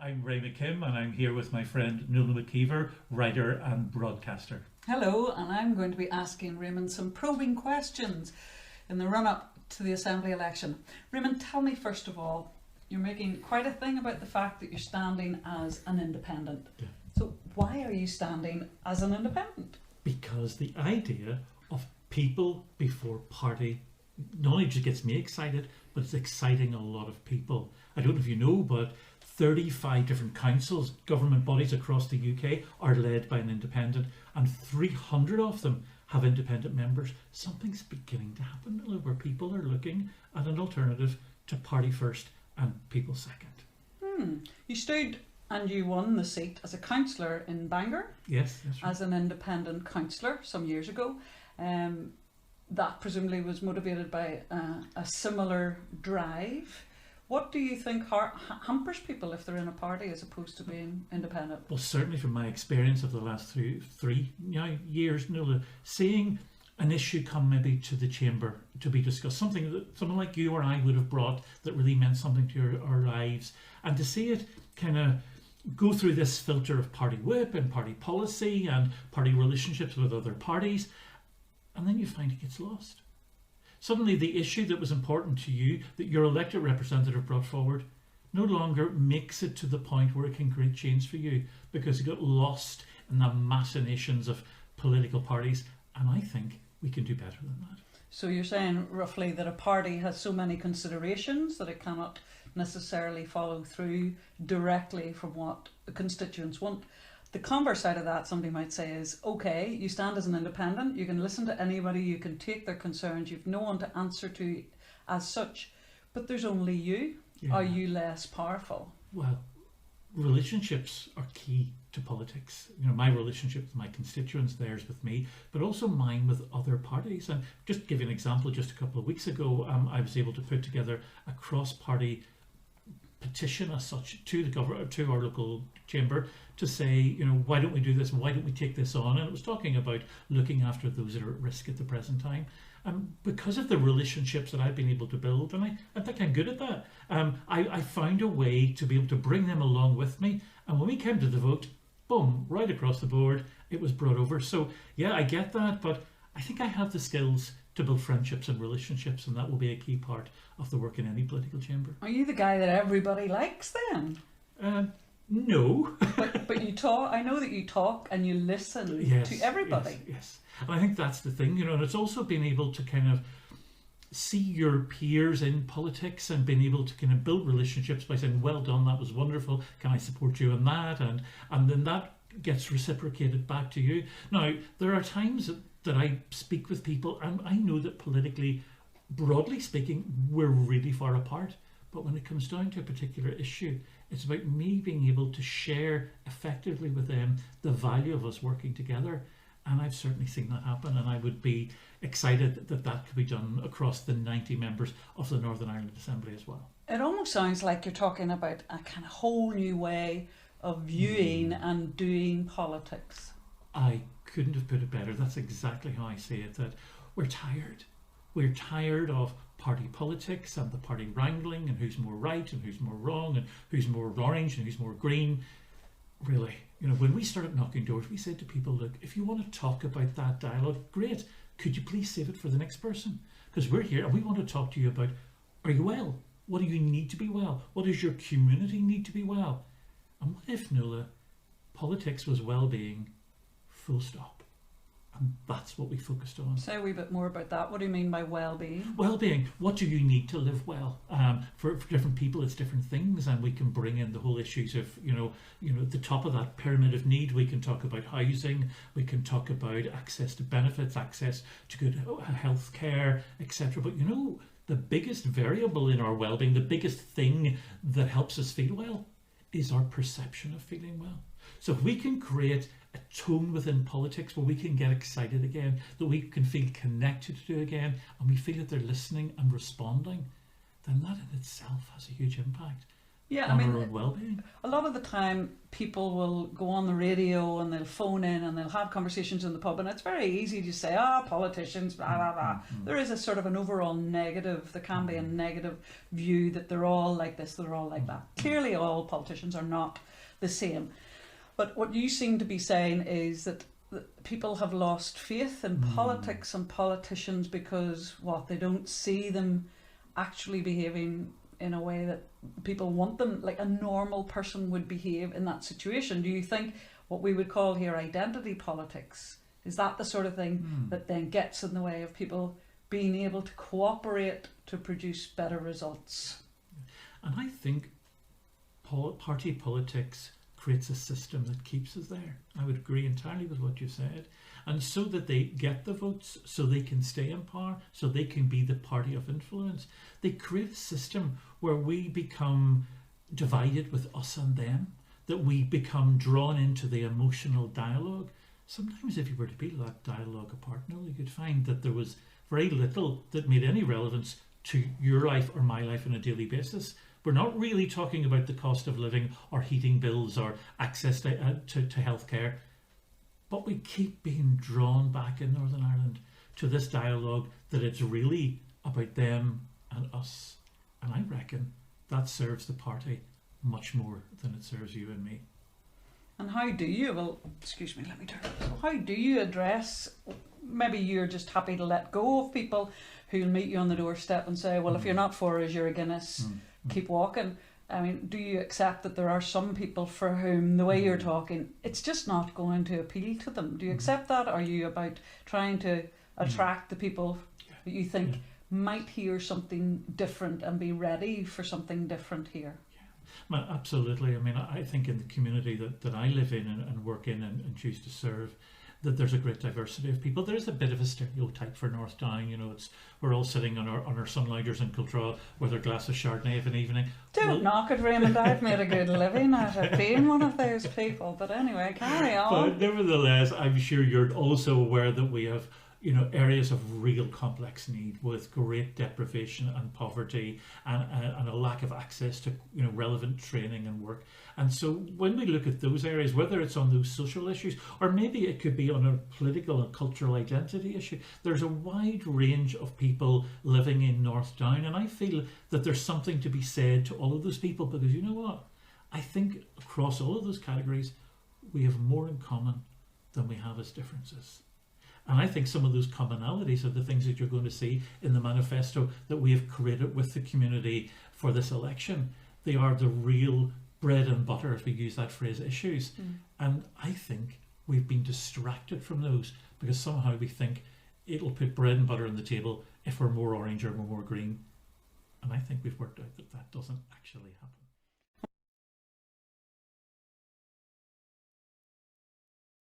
I'm Ray McKimm and I'm here with my friend Nuala McKeever, writer and broadcaster. Hello, and I'm going to be asking Raymond some probing questions in the run-up to the Assembly election. Raymond, tell me first of all, you're making quite a thing about the fact that you're standing as an independent. Yeah. So why are you standing as an independent? Because the idea of people before party not only just gets me excited, but it's exciting a lot of people. I don't know if you know, but 35 different councils, government bodies across the UK are led by an independent, and 300 of them have independent members. Something's beginning to happen where people are looking at an alternative to party first and people second. You stood and you won the seat as a councillor in Bangor. Yes, that's right. As an independent councillor some years ago. That presumably was motivated by a similar drive. What do you think hampers people if they're in a party as opposed to being independent? Well, certainly from my experience of the last three years, Nuala, seeing an issue come maybe to the chamber to be discussed, something that someone like you or I would have brought that really meant something to our lives, and to see it kind of go through this filter of party whip and party policy and party relationships with other parties, and then you find it gets lost. Suddenly the issue that was important to you, that your elected representative brought forward, no longer makes it to the point where it can create change for you because it got lost in the machinations of political parties. And I think we can do better than that. So you're saying roughly that a party has so many considerations that it cannot necessarily follow through directly from what the constituents want. The converse side of that, somebody might say, is okay, you stand as an independent, you can listen to anybody, you can take their concerns, you've no one to answer to as such, but there's only you. Yeah. Are you less powerful? Well, relationships are key to politics. You know, my relationship with my constituents, theirs with me, but also mine with other parties. And just to give you an example, just a couple of weeks ago, I was able to put together a cross-party petition as such to the government, to our local chamber, to say, you know, why don't we do this? Why don't we take this on? And it was talking about looking after those that are at risk at the present time. Because of the relationships that I've been able to build, and I think I'm good at that, I found a way to be able to bring them along with me. And when we came to the vote, boom, right across the board, it was brought over. So yeah, I get that, but I think I have the skills to build friendships and relationships, and that will be a key part of the work in any political chamber. Are you the guy that everybody likes then? No. but you talk. I know that you talk and you listen to everybody. Yes. And I think that's the thing, you know, and it's also being able to kind of see your peers in politics and being able to kind of build relationships by saying, well done, that was wonderful, can I support you in that? And then that gets reciprocated back to you. Now, there are times that I speak with people and I know that politically, broadly speaking, we're really far apart. But when it comes down to a particular issue, it's about me being able to share effectively with them the value of us working together. And I've certainly seen that happen, and I would be excited that that could be done across the 90 members of the Northern Ireland Assembly as well. It almost sounds like you're talking about a kind of whole new way of viewing and doing politics. I couldn't have put it better. That's exactly how I see it, that we're tired. We're tired of party politics and the party wrangling and who's more right and who's more wrong and who's more orange and who's more green. Really, you know, when we started knocking doors, we said to people, look, if you want to talk about that dialogue, great. Could you please save it for the next person? Because we're here and we want to talk to you about, are you well? What do you need to be well? What does your community need to be well? And what if, Nuala, politics was well-being, full stop? And that's what we focused on. Say a wee bit more about that. What do you mean by well-being? Well-being. What do you need to live well? For different people, it's different things, and we can bring in the whole issues of you know the top of that pyramid of need. We can talk about housing. We can talk about access to benefits, access to good health care, etc. But you know, the biggest variable in our well-being, the biggest thing that helps us feel well, is our perception of feeling well. So if we can create a tone within politics where we can get excited again, that we can feel connected to again, and we feel that they're listening and responding, then that in itself has a huge impact. Yeah, I on mean, our own well-being. a lot of the time people will go on the radio and they'll phone in and they'll have conversations in the pub, and it's very easy to say, politicians, blah, blah, blah. There is a sort of an overall negative, there can be a negative view that they're all like this, they're all like that. Clearly all politicians are not the same. But what you seem to be saying is that people have lost faith in politics and politicians because they don't see them actually behaving in a way that people want them, like a normal person would behave in that situation. Do you think what we would call here identity politics, is that the sort of thing that then gets in the way of people being able to cooperate to produce better results? And I think party politics creates a system that keeps us there. I would agree entirely with what you said. And so that they get the votes, so they can stay in power, so they can be the party of influence, they create a system where we become divided with us and them, that we become drawn into the emotional dialogue. Sometimes if you were to peel that dialogue apart, you could find that there was very little that made any relevance to your life or my life on a daily basis. We're not really talking about the cost of living or heating bills or access to healthcare. But we keep being drawn back in Northern Ireland to this dialogue that it's really about them and us. And I reckon that serves the party much more than it serves you and me. And how do you, excuse me, let me turn. How do you address, maybe you're just happy to let go of people who'll meet you on the doorstep and say, if you're not for us, you're a Guinness, keep walking. I mean, do you accept that there are some people for whom the way you're talking, it's just not going to appeal to them? Do you accept that? Or are you about trying to attract the people that you think might hear something different and be ready for something different here? Well, absolutely. I mean, I think in the community that I live in and work in and choose to serve, that there's a great diversity of people. There is a bit of a stereotype for North Down. We're all sitting on our sunlighters in Cultra with our glass of Chardonnay of an evening. Don't knock it, Raymond. I've made a good living out of being one of those people. But anyway, carry on. But nevertheless, I'm sure you're also aware that we have areas of real complex need with great deprivation and poverty and a lack of access to relevant training and work. And so when we look at those areas, whether it's on those social issues or maybe it could be on a political and cultural identity issue, there's a wide range of people living in North Down, and I feel that there's something to be said to all of those people, because you know what? I think across all of those categories we have more in common than we have as differences. And I think some of those commonalities are the things that you're going to see in the manifesto that we have created with the community for this election. They are the real bread and butter, if we use that phrase, issues. And I think we've been distracted from those because somehow we think it'll put bread and butter on the table if we're more orange or we're more green. And I think we've worked out that that doesn't actually happen.